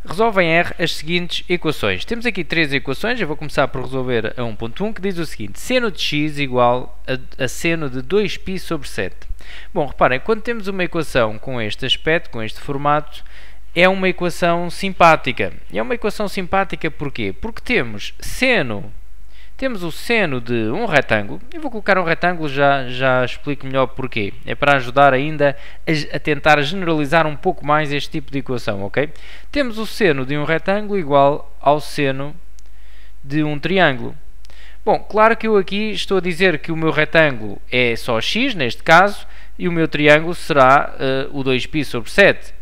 Resolve em R as seguintes equações. Temos aqui três equações, eu vou começar por resolver a 1.1, que diz o seguinte: seno de x igual a seno de 2π sobre 7. Bom, reparem, quando temos uma equação com este aspecto, com este formato, é uma equação simpática. E é uma equação simpática porquê? Porque temos o seno de um retângulo. Eu vou colocar um retângulo, já explico melhor porquê. É para ajudar ainda a tentar generalizar um pouco mais este tipo de equação, ok? Temos o seno de um retângulo igual ao seno de um triângulo. Bom, claro que eu aqui estou a dizer que o meu retângulo é só x, neste caso, e o meu triângulo será o 2π sobre 7.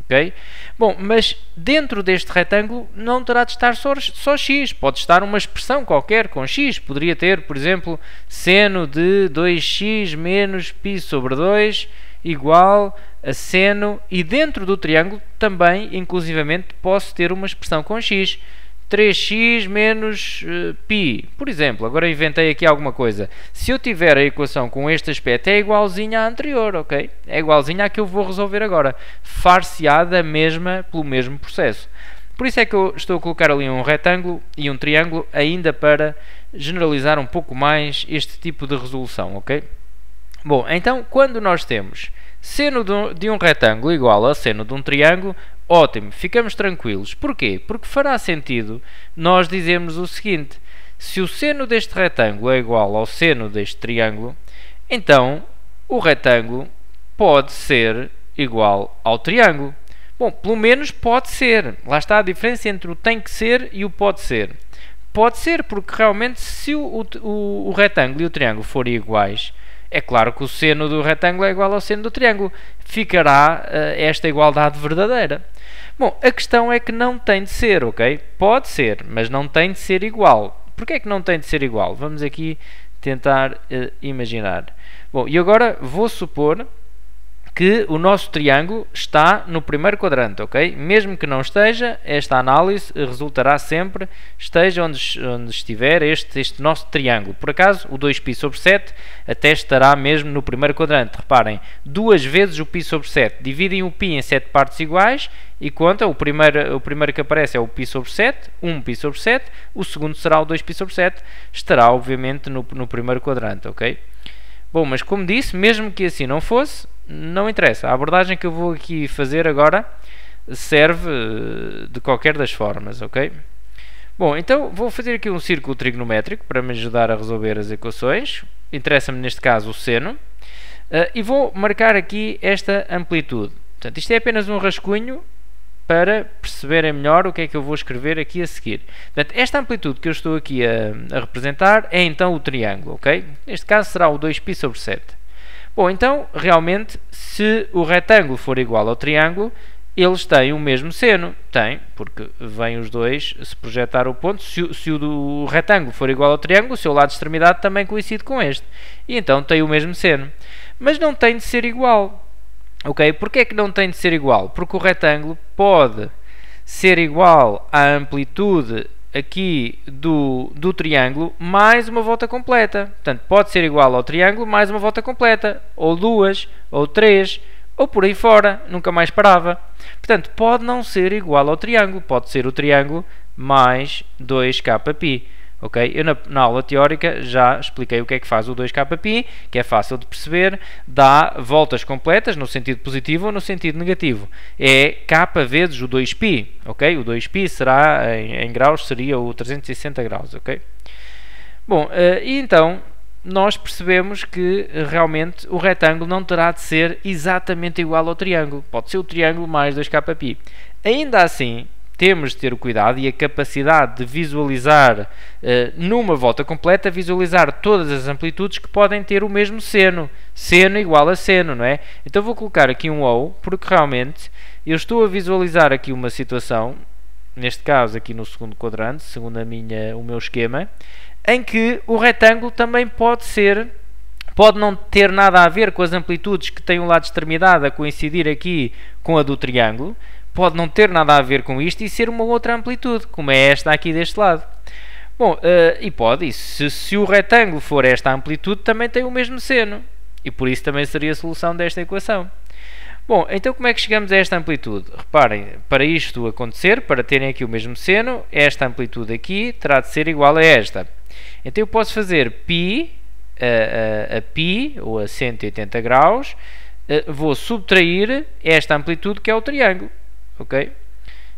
Okay? Bom, mas dentro deste retângulo não terá de estar só x, pode estar uma expressão qualquer com x, poderia ter, por exemplo, seno de 2x menos π sobre 2 igual a seno, e dentro do triângulo também, inclusivamente, posso ter uma expressão com x, 3x menos π, por exemplo. Agora inventei aqui alguma coisa. Se eu tiver a equação com este aspecto, é igualzinha à anterior, ok? É igualzinha à que eu vou resolver agora. Far-se-á da mesma, pelo mesmo processo. Por isso é que eu estou a colocar ali um retângulo e um triângulo, ainda para generalizar um pouco mais este tipo de resolução, ok? Bom, então, quando nós temos seno de um retângulo igual a seno de um triângulo, ótimo, ficamos tranquilos. Porquê? Porque fará sentido nós dizermos o seguinte: se o seno deste retângulo é igual ao seno deste triângulo, então o retângulo pode ser igual ao triângulo. Bom, pelo menos pode ser. Lá está a diferença entre o tem que ser e o pode ser. Pode ser porque realmente, se o retângulo e o triângulo forem iguais, é claro que o seno do retângulo é igual ao seno do triângulo. Ficará esta igualdade verdadeira. Bom, a questão é que não tem de ser, ok? Pode ser, mas não tem de ser igual. Porquê é que não tem de ser igual? Vamos aqui tentar imaginar. Bom, e agora vou supor que o nosso triângulo está no primeiro quadrante, ok? Mesmo que não esteja, esta análise resultará sempre, esteja onde estiver este nosso triângulo. Por acaso, o 2π sobre 7 até estará mesmo no primeiro quadrante. Reparem, 2 vezes o π sobre 7. Dividem o π em 7 partes iguais e conta, o primeiro que aparece é o π sobre 7, 1π sobre 7, o segundo será o 2π sobre 7, estará obviamente no primeiro quadrante, ok? Bom, mas como disse, mesmo que assim não fosse, não interessa. A abordagem que eu vou aqui fazer agora serve de qualquer das formas, ok? Bom, então vou fazer aqui um círculo trigonométrico para me ajudar a resolver as equações. Interessa-me neste caso o seno. E vou marcar aqui esta amplitude. Portanto, isto é apenas um rascunho para perceberem melhor o que é que eu vou escrever aqui a seguir. Portanto, esta amplitude que eu estou aqui a representar é então o triângulo, ok? Neste caso será o 2π sobre 7. Bom, então, realmente, se o retângulo for igual ao triângulo, eles têm o mesmo seno. Tem, porque vêm os dois se projetar o ponto. Se o retângulo for igual ao triângulo, o seu lado de extremidade também coincide com este. E então tem o mesmo seno. Mas não tem de ser igual. Ok? Porquê é que não tem de ser igual? Porque o retângulo pode ser igual à amplitude aqui do triângulo mais uma volta completa. Portanto, pode ser igual ao triângulo mais uma volta completa, ou duas, ou três, ou por aí fora, nunca mais parava. Portanto, pode não ser igual ao triângulo, pode ser o triângulo mais 2kπ. Ok? Eu na aula teórica já expliquei o que é que faz o 2kπ, que é fácil de perceber, dá voltas completas no sentido positivo ou no sentido negativo. É k vezes o 2π, ok? O 2π será, em graus, seria o 360 graus, ok? Bom, e então nós percebemos que realmente o retângulo não terá de ser exatamente igual ao triângulo. Pode ser o triângulo mais 2kπ. Ainda assim, temos de ter o cuidado e a capacidade de visualizar, numa volta completa, visualizar todas as amplitudes que podem ter o mesmo seno. Seno igual a seno, não é? Então vou colocar aqui um ou, porque realmente eu estou a visualizar aqui uma situação, neste caso aqui no segundo quadrante, segundo o meu esquema, em que o retângulo também pode não ter nada a ver com as amplitudes que têm o lado de extremidade a coincidir aqui com a do triângulo, pode não ter nada a ver com isto e ser uma outra amplitude, como é esta aqui deste lado. Bom, e pode, se o retângulo for esta amplitude, também tem o mesmo seno, e por isso também seria a solução desta equação. Bom, então como é que chegamos a esta amplitude? Reparem, para isto acontecer, para terem aqui o mesmo seno, esta amplitude aqui terá de ser igual a esta. Então eu posso fazer π a π, ou a 180 graus, vou subtrair esta amplitude que é o triângulo, ok?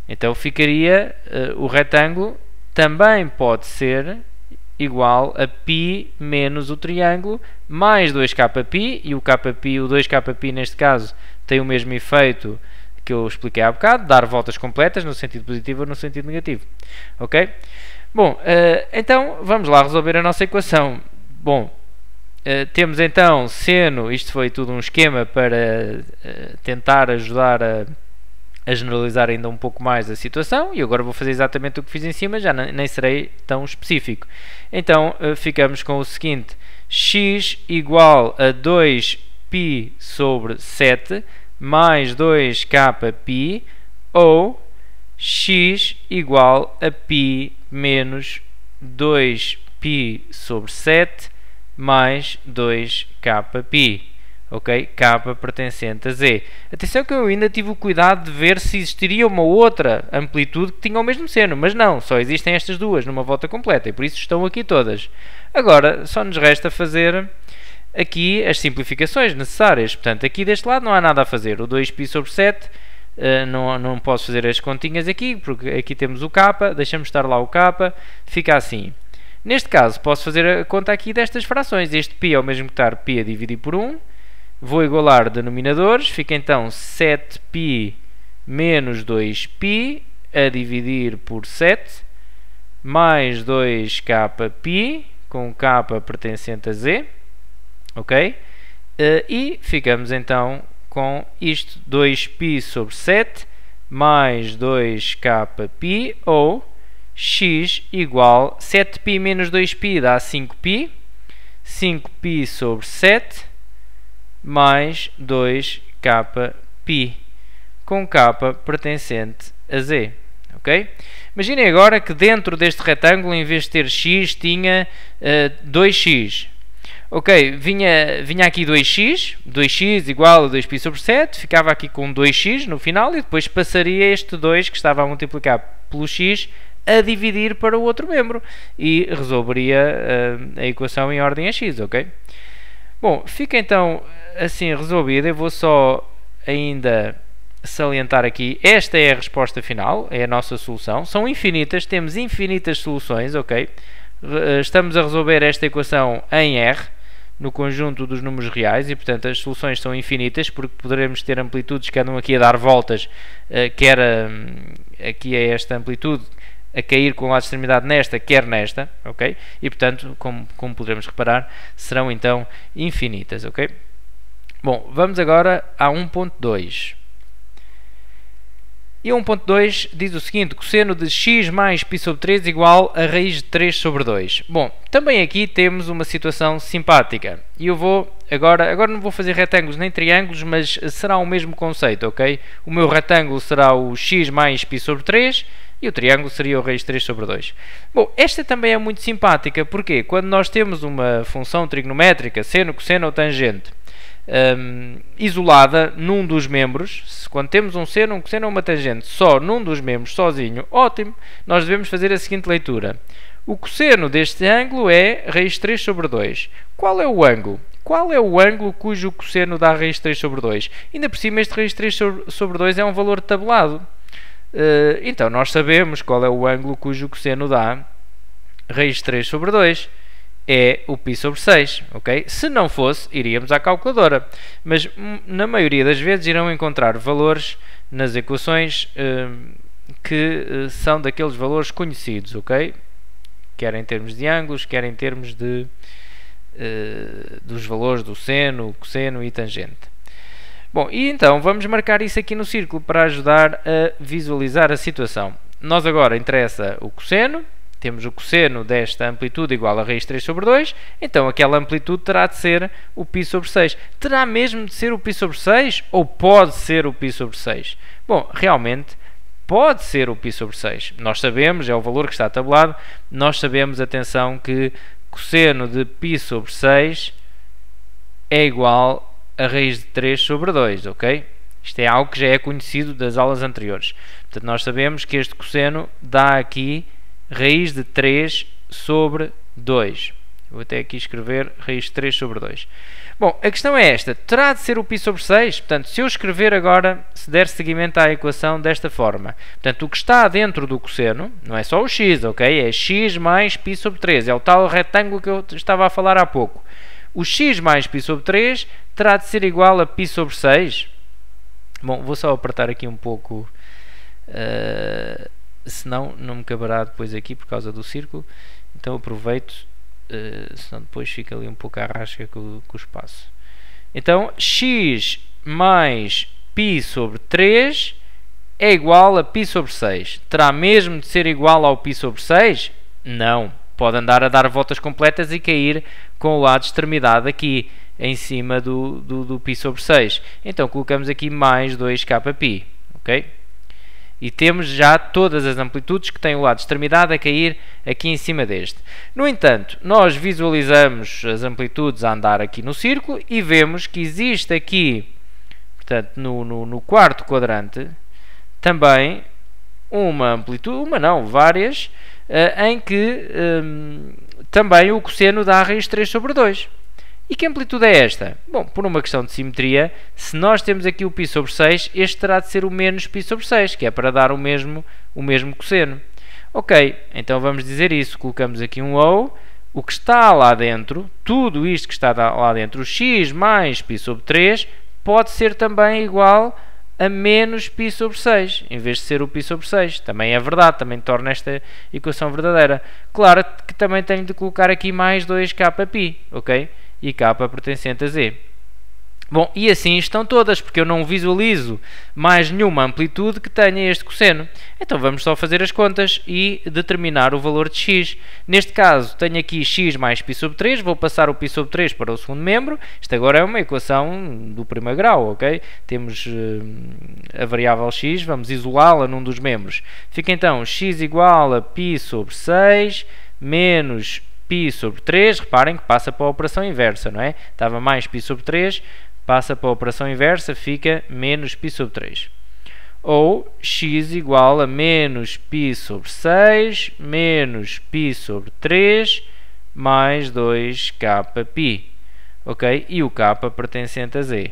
Então ficaria, o retângulo também pode ser igual a π menos o triângulo mais 2kπ, e o kπ, o 2kπ neste caso tem o mesmo efeito que eu expliquei há bocado, dar voltas completas no sentido positivo ou no sentido negativo, ok? Bom, então vamos lá resolver a nossa equação. Bom, temos então seno, isto foi tudo um esquema para tentar ajudar a generalizar ainda um pouco mais a situação, e agora vou fazer exatamente o que fiz em cima, já nem serei tão específico. Então ficamos com o seguinte: x igual a 2π sobre 7 mais 2kπ, ou x igual a π menos 2π sobre 7 mais 2kπ, ok? K pertencente a z. Atenção que eu ainda tive o cuidado de ver se existiria uma outra amplitude que tinha o mesmo seno, mas não, só existem estas duas numa volta completa e por isso estão aqui todas. Agora, só nos resta fazer aqui as simplificações necessárias. Portanto, aqui deste lado não há nada a fazer. O 2π sobre 7, não posso fazer as continhas aqui, porque aqui temos o k, deixamos estar lá o k, fica assim. Neste caso, posso fazer a conta aqui destas frações. Este π é o mesmo que estar π a dividir por 1. Vou igualar denominadores. Fica então 7π menos 2π a dividir por 7, mais 2kπ, com k pertencente a z. Ok? E ficamos então com isto, 2π sobre 7 mais 2kπ, ou x igual 7π menos 2π dá 5π, 5π sobre 7 mais 2kπ, com k pertencente a z. Ok? Imaginem agora que dentro deste retângulo, em vez de ter x, tinha 2x. Ok, vinha aqui 2x igual a 2π sobre 7, ficava aqui com 2x no final, e depois passaria este 2 que estava a multiplicar pelo x a dividir para o outro membro e resolveria a equação em ordem a x, ok? Bom, fica então assim resolvida. Eu vou só ainda salientar aqui, esta é a resposta final, é a nossa solução. São infinitas, temos infinitas soluções, ok? Estamos a resolver esta equação em R, no conjunto dos números reais, e portanto as soluções são infinitas, porque poderemos ter amplitudes que andam aqui a dar voltas, quer aqui é esta amplitude a cair com a lado de extremidade nesta, quer nesta, ok? E portanto, como poderemos reparar, serão então infinitas, ok? Bom, vamos agora a 1.2. E a 1.2 diz o seguinte: cosseno de x mais π sobre 3 igual a raiz de 3 sobre 2. Bom, também aqui temos uma situação simpática. E eu vou, agora não vou fazer retângulos nem triângulos, mas será o mesmo conceito, ok? O meu retângulo será o x mais π sobre 3 e o triângulo seria o raiz de 3 sobre 2. Bom, esta também é muito simpática, porque quando nós temos uma função trigonométrica, seno, cosseno ou tangente, isolada num dos membros, quando temos um seno, um cosseno ou uma tangente só num dos membros, sozinho, ótimo, nós devemos fazer a seguinte leitura: o cosseno deste ângulo é raiz de 3 sobre 2. Qual é o ângulo? Qual é o ângulo cujo cosseno dá raiz de 3 sobre 2? Ainda por cima, este raiz de 3 sobre 2 é um valor tabelado. Então nós sabemos qual é o ângulo cujo cosseno dá raiz de 3 sobre 2. É o π sobre 6, ok? Se não fosse, iríamos à calculadora, mas na maioria das vezes irão encontrar valores nas equações que são daqueles valores conhecidos, ok? Quer em termos de ângulos, quer em termos de dos valores do seno, cosseno e tangente. Bom, e então vamos marcar isso aqui no círculo para ajudar a visualizar a situação. Nós agora interessa o cosseno. Temos o cosseno desta amplitude igual a raiz de 3 sobre 2, então aquela amplitude terá de ser o π sobre 6. Terá mesmo de ser o π sobre 6 ou pode ser o π sobre 6? Bom, realmente pode ser o π sobre 6. Nós sabemos, é o valor que está tabelado, nós sabemos, atenção, que cosseno de π sobre 6 é igual a raiz de 3 sobre 2, ok? Isto é algo que já é conhecido das aulas anteriores. Portanto, nós sabemos que este cosseno dá aqui raiz de 3 sobre 2. Vou até aqui escrever raiz de 3 sobre 2. Bom, a questão é esta. Terá de ser o π sobre 6? Portanto, se eu escrever agora, se der seguimento à equação desta forma. Portanto, o que está dentro do cosseno, não é só o x, ok? É x mais π sobre 3. É o tal retângulo que eu estava a falar há pouco. O x mais π sobre 3 terá de ser igual a π sobre 6? Bom, vou só apertar aqui um pouco, senão não me caberá depois aqui por causa do círculo. Então aproveito, senão depois fica ali um pouco à rasca com o espaço. Então, x mais π sobre 3 é igual a π sobre 6. Terá mesmo de ser igual ao π sobre 6? Não. Pode andar a dar voltas completas e cair com o lado de extremidade aqui em cima do π sobre 6. Então colocamos aqui mais 2kπ, ok? E temos já todas as amplitudes que têm o lado de extremidade a cair aqui em cima deste. No entanto, nós visualizamos as amplitudes a andar aqui no círculo e vemos que existe aqui, portanto, no quarto quadrante, também uma amplitude, várias, em que também o cosseno dá raiz de 3 sobre 2. E que amplitude é esta? Bom, por uma questão de simetria, se nós temos aqui o π sobre 6, este terá de ser o menos π sobre 6, que é para dar o mesmo cosseno. Ok, então vamos dizer isso. Colocamos aqui um ou. O que está lá dentro, tudo isto que está lá dentro, o x mais π sobre 3, pode ser também igual a menos π sobre 6, em vez de ser o π sobre 6. Também é verdade, também torna esta equação verdadeira. Claro que também tenho de colocar aqui mais 2kπ, ok? E k pertencente a z. Bom, e assim estão todas, porque eu não visualizo mais nenhuma amplitude que tenha este cosseno. Então vamos só fazer as contas e determinar o valor de x. Neste caso, tenho aqui x mais π sobre 3, vou passar o π sobre 3 para o segundo membro. Isto agora é uma equação do primeiro grau, ok? Temos a variável x, vamos isolá-la num dos membros. Fica então x igual a π sobre 6 menos π sobre 3, reparem que passa para a operação inversa, não é? Estava mais π sobre 3, passa para a operação inversa, fica menos π sobre 3. Ou x igual a menos π sobre 6 menos π sobre 3 mais 2kπ. Ok? E o k pertencente a z.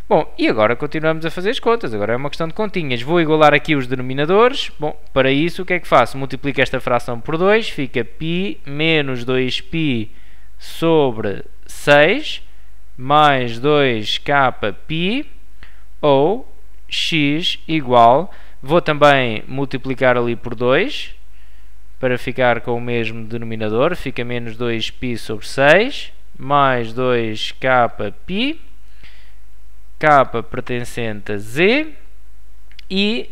Bom, e agora continuamos a fazer as contas. Agora é uma questão de continhas. Vou igualar aqui os denominadores. Bom, para isso o que é que faço? Multiplico esta fração por 2, fica π menos 2π sobre 6 mais 2kπ, ou x igual, vou também multiplicar ali por 2, para ficar com o mesmo denominador, fica menos 2π sobre 6 mais 2kπ, k pertencente a z, e,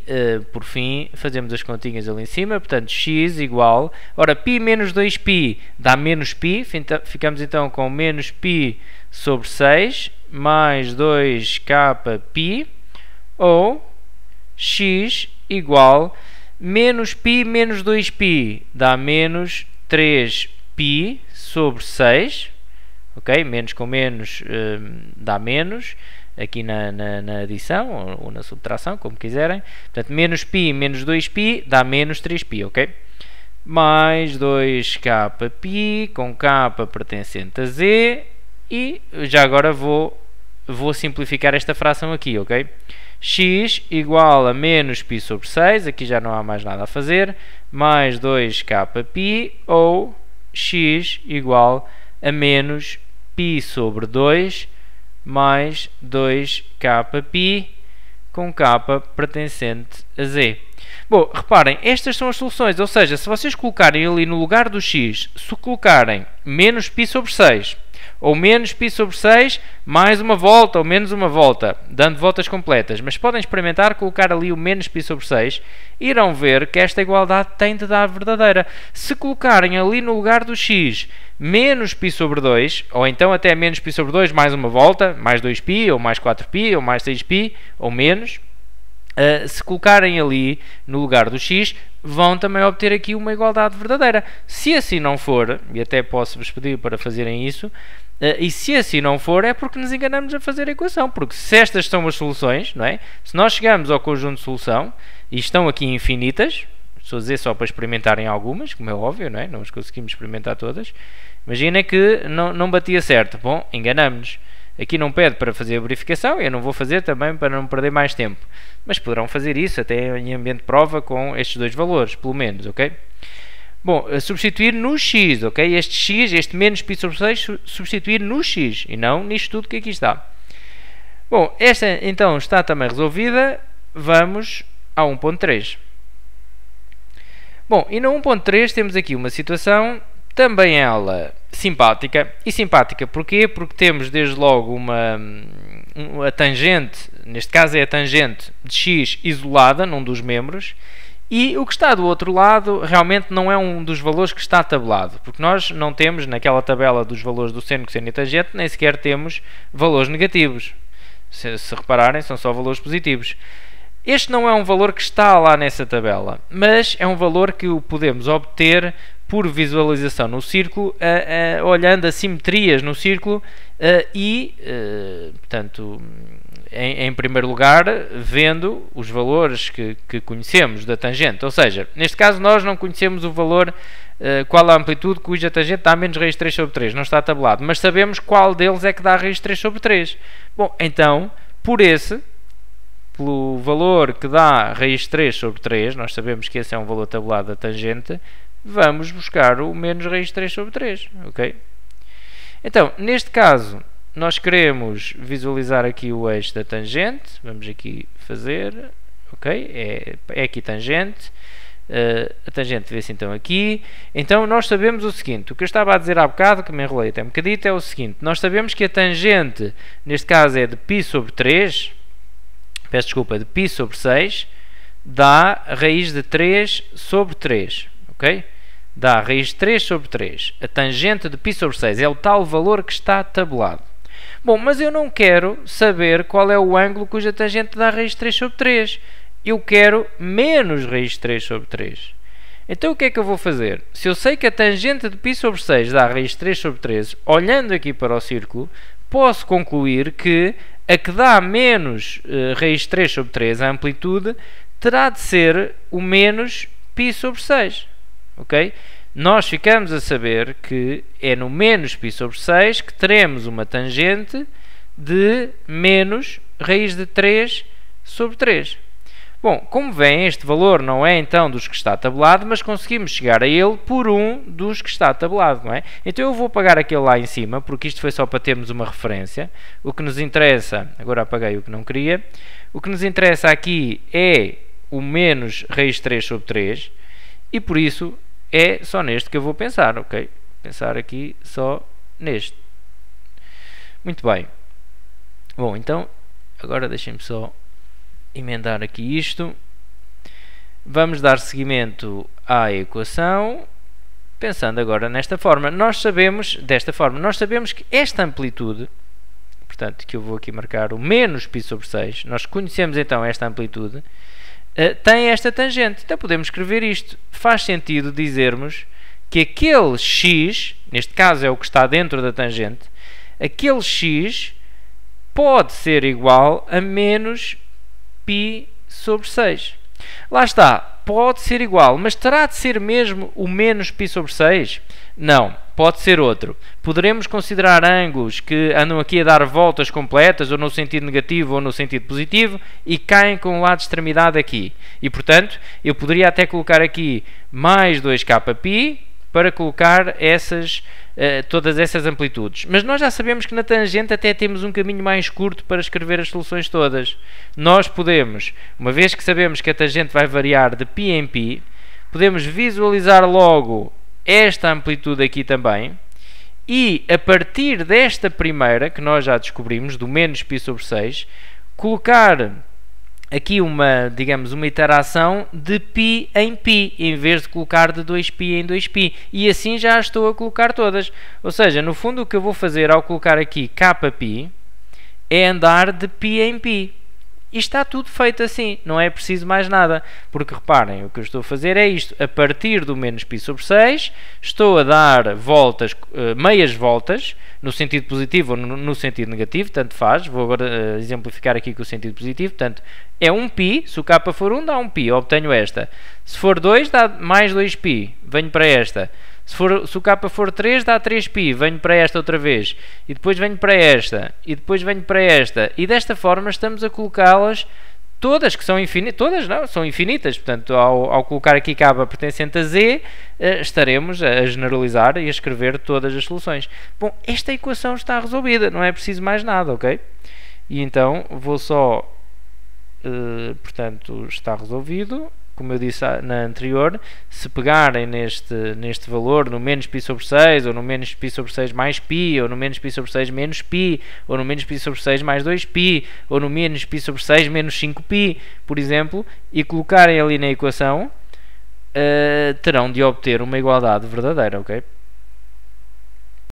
por fim, fazemos as continhas ali em cima, portanto, x igual, ora, π menos 2π dá menos π, ficamos então com menos π sobre 6 mais 2kπ, ou x igual, menos π menos 2π dá menos 3π sobre 6, ok? Menos com menos dá menos, aqui na adição ou na subtração, como quiserem. Portanto, menos π menos 2π dá menos 3π, ok? Mais 2kπ com k pertencente a z, e já agora vou simplificar esta fração aqui, ok? X igual a menos π sobre 6, aqui já não há mais nada a fazer, mais 2kπ, ou x igual a menos π sobre 2 mais 2kπ com k pertencente a z. Bom, reparem, estas são as soluções, ou seja, se vocês colocarem ali no lugar do x, se colocarem menos π sobre 6, ou menos π sobre 6, mais uma volta, ou menos uma volta, dando voltas completas, mas podem experimentar colocar ali o menos π sobre 6, irão ver que esta igualdade tem de dar verdadeira. Se colocarem ali no lugar do x menos π sobre 2, ou então até menos π sobre 2 mais uma volta, mais 2π, ou mais 4π, ou mais 6π, ou menos, se colocarem ali no lugar do x, vão também obter aqui uma igualdade verdadeira. Se assim não for, e até posso-vos pedir para fazerem isso, E se assim não for, é porque nos enganamos a fazer a equação, porque se estas são as soluções, não é? Se nós chegamos ao conjunto de solução e estão aqui infinitas, estou a dizer só para experimentarem algumas, como é óbvio, não é? Não as conseguimos experimentar todas. Imagina que não batia certo. Bom, enganamos-nos. Aqui não pede para fazer a verificação, eu não vou fazer também para não perder mais tempo. Mas poderão fazer isso até em ambiente de prova com estes dois valores, pelo menos, ok? Bom, substituir no x, ok? Este x, este menos π sobre 6, substituir no x e não nisto tudo que aqui está. Bom, esta então está também resolvida. Vamos ao 1.3. Bom, e no 1.3 temos aqui uma situação, também ela simpática. E simpática porquê? Porque temos desde logo a tangente, neste caso é a tangente de x isolada num dos membros, e o que está do outro lado realmente não é um dos valores que está tabelado, porque nós não temos naquela tabela dos valores do seno, cosseno e tangente, nem sequer temos valores negativos. Se repararem, são só valores positivos. Este não é um valor que está lá nessa tabela, mas é um valor que o podemos obter por visualização no círculo, olhando as simetrias no círculo portanto, em primeiro lugar, vendo os valores que conhecemos da tangente. Ou seja, neste caso nós não conhecemos o valor, qual a amplitude cuja tangente dá menos raiz de 3 sobre 3, não está tabelado, mas sabemos qual deles é que dá raiz de 3 sobre 3. Bom, então, pelo valor que dá raiz de 3 sobre 3, nós sabemos que esse é um valor tabelado da tangente, vamos buscar o menos raiz de 3 sobre 3, ok? Então, neste caso, nós queremos visualizar aqui o eixo da tangente, vamos aqui fazer, ok? É aqui tangente, a tangente vê-se então aqui. Então, nós sabemos o seguinte, o que eu estava a dizer há bocado, que me enrolei até um bocadito, é o seguinte, nós sabemos que a tangente, neste caso é de π sobre 3, peço desculpa, de π sobre 6, dá raiz de 3 sobre 3, ok? Dá raiz de 3 sobre 3. A tangente de π sobre 6 é o tal valor que está tabelado. Bom, mas eu não quero saber qual é o ângulo cuja tangente dá raiz de 3 sobre 3. Eu quero menos raiz de 3 sobre 3. Então o que é que eu vou fazer? Se eu sei que a tangente de π sobre 6 dá raiz de 3 sobre 3, olhando aqui para o círculo, posso concluir que a que dá menos raiz de 3 sobre 3, a amplitude, terá de ser o menos π sobre 6. Ok? Nós ficamos a saber que é no menos π sobre 6 que teremos uma tangente de menos raiz de 3 sobre 3. Bom, como veem, este valor não é então dos que está tabelado, mas conseguimos chegar a ele por um dos que está tabelado, não é? Então eu vou apagar aquele lá em cima, porque isto foi só para termos uma referência. O que nos interessa, agora apaguei o que não queria, o que nos interessa aqui é o menos raiz de 3 sobre 3, e por isso é só neste que eu vou pensar, ok? Pensar aqui só neste. Muito bem. Bom, então, agora deixem-me só emendar aqui isto. Vamos dar seguimento à equação, pensando agora nesta forma. Nós sabemos, desta forma, nós sabemos que esta amplitude, portanto, que eu vou aqui marcar o menos π sobre 6, nós conhecemos então esta amplitude, tem esta tangente. Então podemos escrever isto. Faz sentido dizermos que aquele x, neste caso é o que está dentro da tangente, aquele x pode ser igual a menos π sobre 6. Lá está, pode ser igual, mas terá de ser mesmo o menos π sobre 6? Não, pode ser outro. Poderemos considerar ângulos que andam aqui a dar voltas completas, ou no sentido negativo ou no sentido positivo, e caem com o lado de extremidade aqui. E, portanto, eu poderia até colocar aqui mais 2kπ para colocar todas essas amplitudes. Mas nós já sabemos que na tangente até temos um caminho mais curto para escrever as soluções todas. Nós podemos, uma vez que sabemos que a tangente vai variar de π em π, podemos visualizar logo esta amplitude aqui também, e a partir desta primeira, que nós já descobrimos, do menos π sobre 6, colocar aqui digamos, uma iteração de π em π, em vez de colocar de 2π em 2π, e assim já estou a colocar todas. Ou seja, no fundo o que eu vou fazer ao colocar aqui kπ é andar de π em π, E está tudo feito assim, não é preciso mais nada. Porque reparem, o que eu estou a fazer é isto. A partir do menos π sobre 6, estou a dar voltas, meias voltas, no sentido positivo ou no sentido negativo, tanto faz. Vou agora exemplificar aqui com o sentido positivo. Portanto, é 1π, se o k for 1 dá 1π, obtenho esta. Se for 2 dá mais 2π, venho para esta. Se o k for 3 dá 3π, venho para esta outra vez. E depois venho para esta. E depois venho para esta. E desta forma estamos a colocá-las todas, que são infinitas. Todas não, são infinitas. Portanto, ao colocar aqui k pertencente a z, estaremos a generalizar e a escrever todas as soluções. Bom, esta equação está resolvida. Não é preciso mais nada, ok? E então, vou só... portanto, está resolvido. Como eu disse na anterior, se pegarem neste valor, no menos π sobre 6, ou no menos π sobre 6 mais π, ou no menos π sobre 6 menos π, ou no menos π sobre 6 mais 2π, ou no menos π sobre 6 menos 5π, por exemplo, e colocarem ali na equação, terão de obter uma igualdade verdadeira, ok?